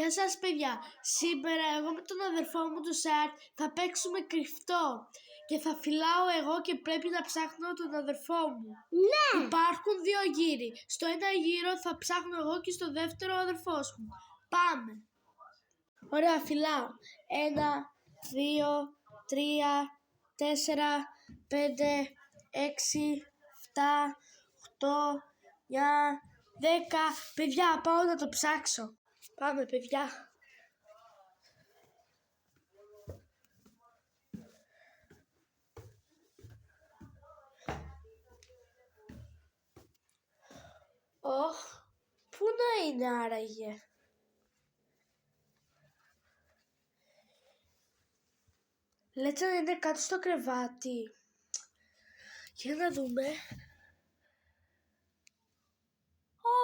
Γεια σας παιδιά, σήμερα εγώ με τον αδερφό μου του Σαρτ θα παίξουμε κρυφτό και θα φυλάω εγώ και πρέπει να ψάχνω τον αδερφό μου. Ναι! Υπάρχουν δύο γύροι, στο ένα γύρο θα ψάχνω εγώ και στο δεύτερο ο αδερφός μου. Πάμε! Ωραία, φυλάω. 1, 2, 3, 4, 5, 6, 7, 8, 9, 10. Παιδιά, πάω να το ψάξω. Πάμε, παιδιά. Πού να είναι άραγε? Λέτε να είναι κάτω στο κρεβάτι. Για να δούμε.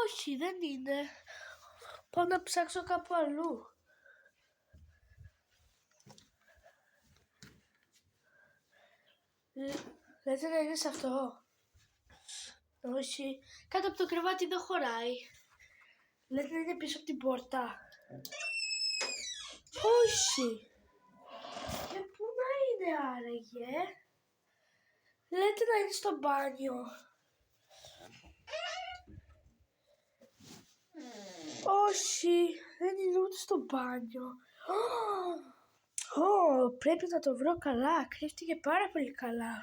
Όχι, δεν είναι. Πάω να ψάξω κάπου αλλού. Λέτε να είναι σε αυτό. Όχι. Κάτω από το κρεβάτι δεν χωράει. Λέτε να είναι πίσω από την πόρτα. Όχι. Και πού να είναι άραγε? Λέτε να είναι στο μπάνιο. Όχι, δεν είναι ούτε στο μπάνιο. Πρέπει να το βρω καλά. Κρύφτηκε πάρα πολύ καλά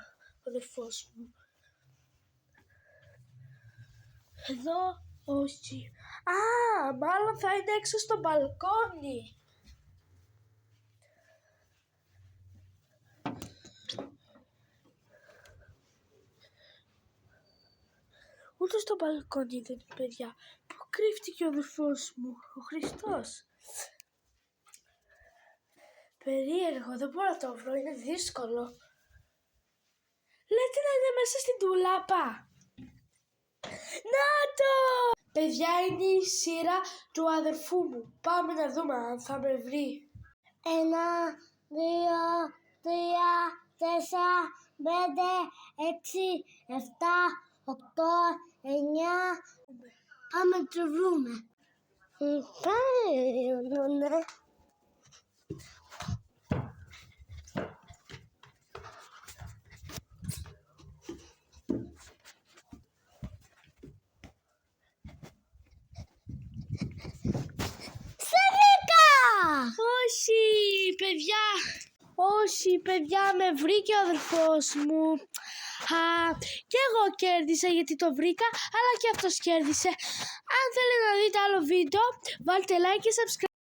ο αδερφός μου. Εδώ, όχι. Μάλλον θα είναι έξω στο μπαλκόνι. Ούτε στο μπαλκόνι δεν είναι, παιδιά. Πού κρύφτηκε ο αδερφός μου, ο Χριστός? Περίεργο, δεν μπορώ να το βρω, είναι δύσκολο. Λέτε να είναι μέσα στην ντουλάπα. Να το! Παιδιά, είναι η σειρά του αδερφού μου. Πάμε να δούμε αν θα με βρει. 1, 2, 3, 4, 5, 6, 7, 8, 9. Πάμε να το βρούμε. Πάμε. Όχι, παιδιά, με βρήκε ο αδερφός μου. Και εγώ κέρδισα γιατί το βρήκα, αλλά και αυτός κέρδισε. Αν θέλετε να δείτε άλλο βίντεο, βάλτε like και subscribe.